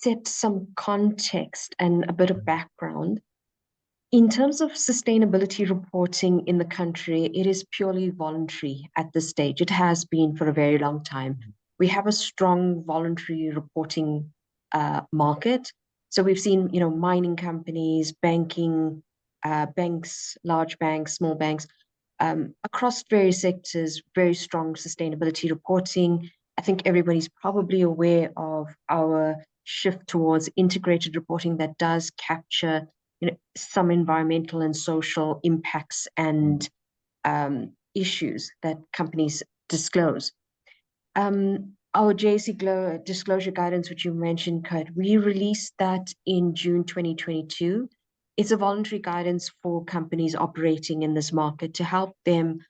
set some context and a bit of background, in terms of sustainability reporting in the country, it is purely voluntary at this stage. It has been for a very long time. We have a strong voluntary reporting market. So we've seen, mining companies, banking, banks, large banks, small banks, across various sectors, very strong sustainability reporting. I think everybody's probably aware of our shift towards integrated reporting that does capture, some environmental and social impacts and issues that companies disclose. Our JSE disclosure guidance, which you mentioned, Kurt, we released that in June 2022. It's a voluntary guidance for companies operating in this market to help them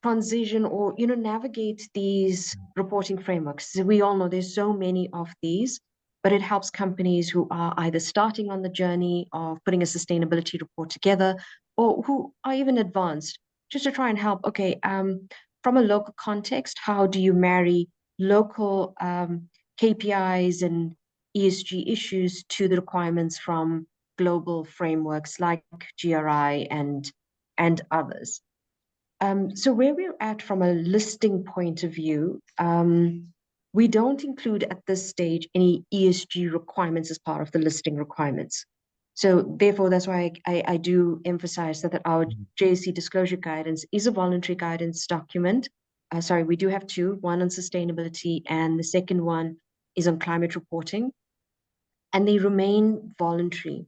transition or navigate these reporting frameworks. So we all know there's so many of these, but it helps companies who are either starting on the journey of putting a sustainability report together or who are even advanced, just to try and help, okay, from a local context, how do you marry local KPIs and ESG issues to the requirements from global frameworks like GRI and others. So where we're at from a listing point of view, we don't include at this stage any ESG requirements as part of the listing requirements. So therefore, that's why I do emphasize that our JSE disclosure guidance is a voluntary guidance document. Sorry, we do have two, one on sustainability and the second one is on climate reporting, and they remain voluntary.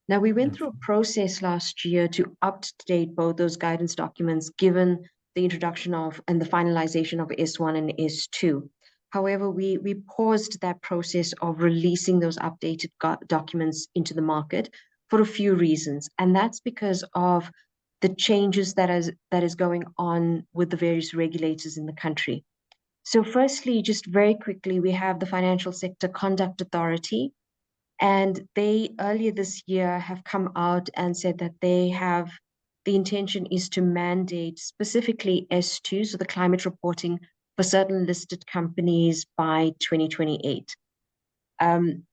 Now, we went through a process last year to up-to-date both those guidance documents, given the introduction of and the finalization of S1 and S2. However, we paused that process of releasing those updated documents into the market for a few reasons. And that's because of the changes that is going on with the various regulators in the country. So firstly, just very quickly, we have the Financial Sector Conduct Authority, and they earlier this year have come out and said that they have the intention is to mandate specifically S2, so the climate reporting for certain listed companies by 2028. And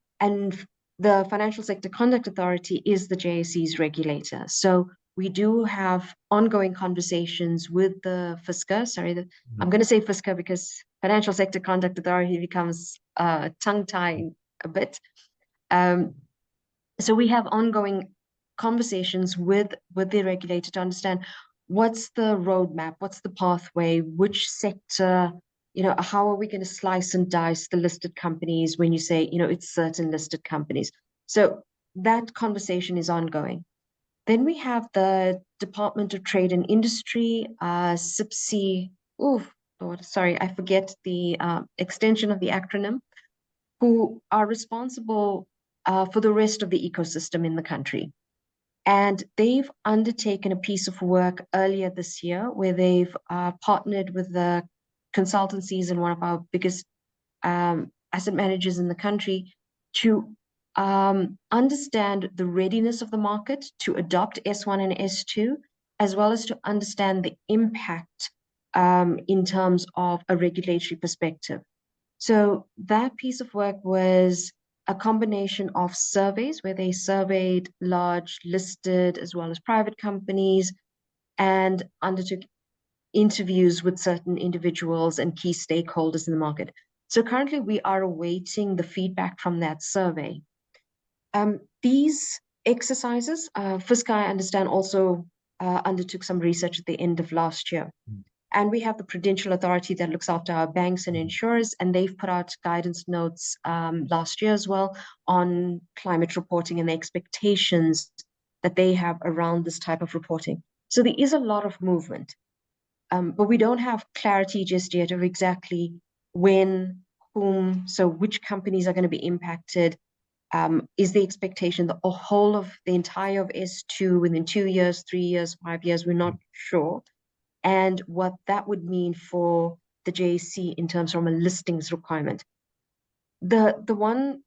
the Financial Sector Conduct Authority is the JSE's regulator. So we do have ongoing conversations with the FSCA. I'm going to say FSCA because Financial Sector Conduct Authority becomes tongue-tied a bit. So we have ongoing conversations with the regulator to understand what's the roadmap, what's the pathway, which sector, how are we going to slice and dice the listed companies when you say, it's certain listed companies. So that conversation is ongoing. Then we have the Department of Trade and Industry, SIPC, I forget the extension of the acronym, who are responsible for the rest of the ecosystem in the country. And they've undertaken a piece of work earlier this year where they've partnered with the consultancies and one of our biggest asset managers in the country to understand the readiness of the market to adopt S1 and S2, as well as to understand the impact in terms of a regulatory perspective. So that piece of work was a combination of surveys where they surveyed large listed as well as private companies and undertook interviews with certain individuals and key stakeholders in the market. So currently we are awaiting the feedback from that survey. These exercises, FSCA, I understand, also undertook some research at the end of last year. And we have the Prudential Authority that looks after our banks and insurers, and they've put out guidance notes last year as well on climate reporting and the expectations that they have around this type of reporting. So there is a lot of movement, but we don't have clarity just yet of exactly when, whom, so which companies are going to be impacted. Is the expectation the whole of the entire of S2 within 2 years, 3 years, 5 years? We're not sure. And what that would mean for the JSE in terms from a listings requirement. The one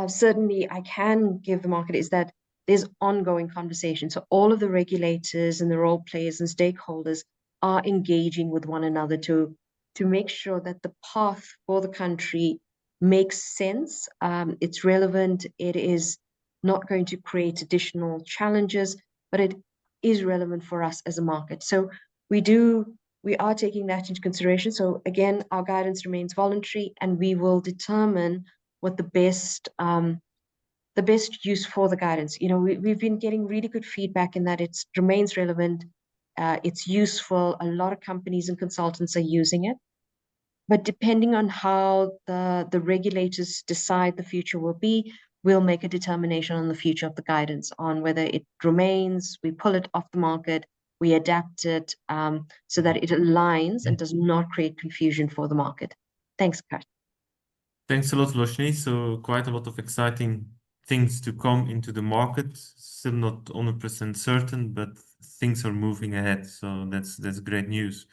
certainly I can give the market is that there's ongoing conversation. So all of the regulators and the role players and stakeholders are engaging with one another to make sure that the path for the country makes sense. It's relevant. It is not going to create additional challenges, but it is relevant for us as a market. So we are taking that into consideration. So again, our guidance remains voluntary, and we will determine what the best use for the guidance. We've been getting really good feedback in that it remains relevant, it's useful. A lot of companies and consultants are using it. But depending on how the regulators decide the future will be, we'll make a determination on the future of the guidance, on whether it remains, we pull it off the market, we adapt it, so that it aligns and does not create confusion for the market. Thanks, Kat. Thanks a lot, Loshni. So quite a lot of exciting things to come into the market. Still not 100% certain, but things are moving ahead. So that's great news.